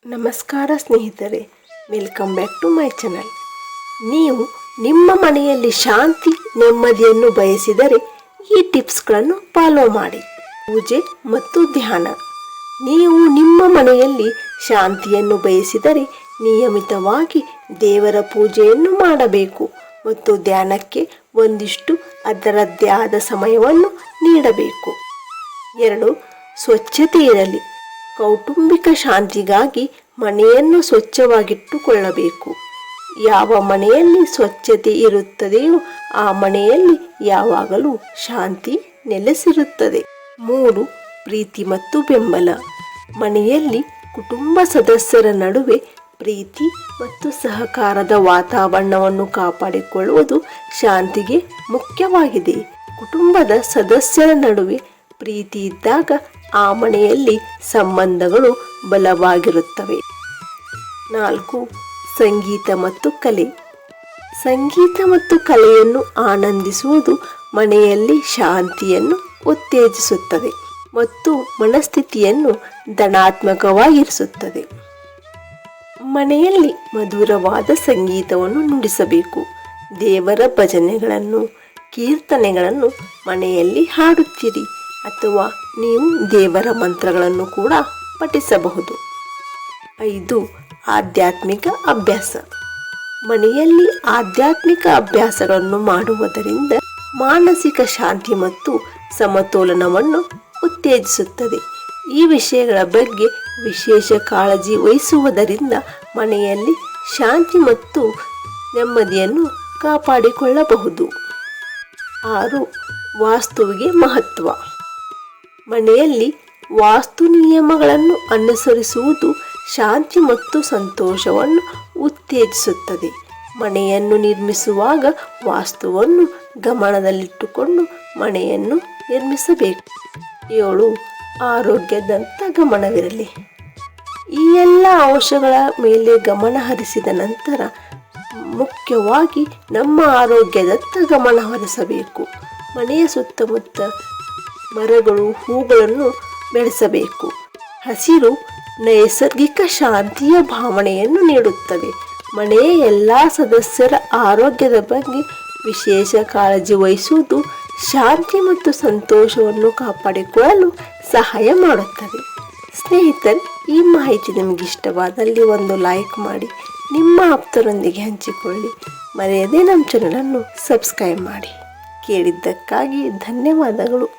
ನಮಸ್ಕಾರ ಸ್ನೇಹಿತರೆ, welcome back to my channel. ನೀವು ನಿಮ್ಮ ಮನೆಯಲ್ಲಿ ಶಾಂತಿ ನೆಮ್ಮದಿಯನ್ನು ಬಯಸಿದರೆ ಈ ಟಿಪ್ಸ್ಗಳನ್ನು ಫಾಲೋ ಮಾಡಿ. ಪೂಜೆ ಮತ್ತು ಧ್ಯಾನ. ನೀವು ನಿಮ್ಮ ಮನೆಯಲ್ಲಿ ಶಾಂತಿಯನ್ನು ಬಯಸಿದರೆ ನಿಯಮಿತವಾಗಿ ದೇವರ ಪೂಜೆಯನ್ನು ಮಾಡಬೇಕು ಮತ್ತು ಧ್ಯಾನಕ್ಕೆ ಒಂದಿಷ್ಟು ಅದರದ್ದೇ ಆದ ಸಮಯವನ್ನು ನೀಡಬೇಕು. 2. ಸ್ವಚ್ಛತೆ ಇರಲಿ. ಕೌಟುಂಬಿಕ ಶಾಂತಿಗಾಗಿ ಮನೆಯನ್ನು ಸ್ವಚ್ಛವಾಗಿಟ್ಟುಕೊಳ್ಳಬೇಕು. ಯಾವ ಮನೆಯಲ್ಲಿ ಸ್ವಚ್ಛತೆ ಇರುತ್ತದೆಯೋ ಆ ಮನೆಯಲ್ಲಿ ಯಾವಾಗಲೂ ಶಾಂತಿ ನೆಲೆಸಿರುತ್ತದೆ. 3. ಪ್ರೀತಿ ಮತ್ತು ಬೆಂಬಲ. ಮನೆಯಲ್ಲಿ ಕುಟುಂಬ ಸದಸ್ಯರ ನಡುವೆ ಪ್ರೀತಿ ಮತ್ತು ಸಹಕಾರದ ವಾತಾವರಣವನ್ನು ಕಾಪಾಡಿಕೊಳ್ಳುವುದು ಶಾಂತಿಗೆ ಮುಖ್ಯವಾಗಿದೆ. ಕುಟುಂಬದ ಸದಸ್ಯರ ನಡುವೆ ಪ್ರೀತಿ ಇದ್ದಾಗ ಆ ಮನೆಯಲ್ಲಿ ಸಂಬಂಧಗಳು ಬಲವಾಗಿರುತ್ತವೆ. 4. ಸಂಗೀತ ಮತ್ತು ಕಲೆ. ಸಂಗೀತ ಮತ್ತು ಕಲೆಯನ್ನು ಆನಂದಿಸುವುದು ಮನೆಯಲ್ಲಿ ಶಾಂತಿಯನ್ನು ಉತ್ತೇಜಿಸುತ್ತದೆ ಮತ್ತು ಮನಸ್ಥಿತಿಯನ್ನು ಧನಾತ್ಮಕವಾಗಿರಿಸುತ್ತದೆ. ಮನೆಯಲ್ಲಿ ಮಧುರವಾದ ಸಂಗೀತವನ್ನು ನುಡಿಸಬೇಕು. ದೇವರ ಭಜನೆಗಳನ್ನು, ಕೀರ್ತನೆಗಳನ್ನು ಮನೆಯಲ್ಲಿ ಹಾಡುತ್ತೀರಿ ಅಥವಾ ನೀವು ದೇವರ ಮಂತ್ರಗಳನ್ನು ಕೂಡ ಪಠಿಸಬಹುದು. 5. ಆಧ್ಯಾತ್ಮಿಕ ಅಭ್ಯಾಸ. ಮನೆಯಲ್ಲಿ ಆಧ್ಯಾತ್ಮಿಕ ಅಭ್ಯಾಸಗಳನ್ನು ಮಾಡುವುದರಿಂದ ಮಾನಸಿಕ ಶಾಂತಿ ಮತ್ತು ಸಮತೋಲನವನ್ನು ಉತ್ತೇಜಿಸುತ್ತದೆ. ಈ ವಿಷಯಗಳ ಬಗ್ಗೆ ವಿಶೇಷ ಕಾಳಜಿ ವಹಿಸುವುದರಿಂದ ಮನೆಯಲ್ಲಿ ಶಾಂತಿ ಮತ್ತು ನೆಮ್ಮದಿಯನ್ನು ಕಾಪಾಡಿಕೊಳ್ಳಬಹುದು. 6. ವಾಸ್ತುವಿಗೆ ಮಹತ್ವ. ಮನೆಯಲ್ಲಿ ವಾಸ್ತು ನಿಯಮಗಳನ್ನು ಅನುಸರಿಸುವುದು ಶಾಂತಿ ಮತ್ತು ಸಂತೋಷವನ್ನು ಉತ್ತೇಜಿಸುತ್ತದೆ. ಮನೆಯನ್ನು ನಿರ್ಮಿಸುವಾಗ ವಾಸ್ತುವನ್ನು ಗಮನದಲ್ಲಿಟ್ಟುಕೊಂಡು ಮನೆಯನ್ನು ನಿರ್ಮಿಸಬೇಕು. 7. ಆರೋಗ್ಯದಂತ ಗಮನವಿರಲಿ. ಈ ಎಲ್ಲ ಅಂಶಗಳ ಮೇಲೆ ಗಮನ ಹರಿಸಿದ ನಂತರ ಮುಖ್ಯವಾಗಿ ನಮ್ಮ ಆರೋಗ್ಯದತ್ತ ಗಮನ ಹರಿಸಬೇಕು. ಮನೆಯ ಸುತ್ತಮುತ್ತ ಮರಗಳು, ಹೂಗಳನ್ನು ಬೆಳೆಸಬೇಕು. ಹಸಿರು ನೈಸರ್ಗಿಕ ಶಾಂತಿಯ ಭಾವನೆಯನ್ನು ನೀಡುತ್ತದೆ. ಮನೆಯ ಎಲ್ಲ ಸದಸ್ಯರ ಆರೋಗ್ಯದ ಬಗ್ಗೆ ವಿಶೇಷ ಕಾಳಜಿ ವಹಿಸುವುದು ಶಾಂತಿ ಮತ್ತು ಸಂತೋಷವನ್ನು ಕಾಪಾಡಿಕೊಳ್ಳಲು ಸಹಾಯ ಮಾಡುತ್ತದೆ. ಸ್ನೇಹಿತರೆ, ಈ ಮಾಹಿತಿ ನಿಮಗೆ ಇಷ್ಟವಾದಲ್ಲಿ ಒಂದು ಲೈಕ್ ಮಾಡಿ, ನಿಮ್ಮ ಆಪ್ತರೊಂದಿಗೆ ಹಂಚಿಕೊಳ್ಳಿ. ಮರೆಯದೆ ನಮ್ಮ ಚಾನಲನ್ನು ಸಬ್ಸ್ಕ್ರೈಬ್ ಮಾಡಿ. ಕೇಳಿದ್ದಕ್ಕಾಗಿ ಧನ್ಯವಾದಗಳು.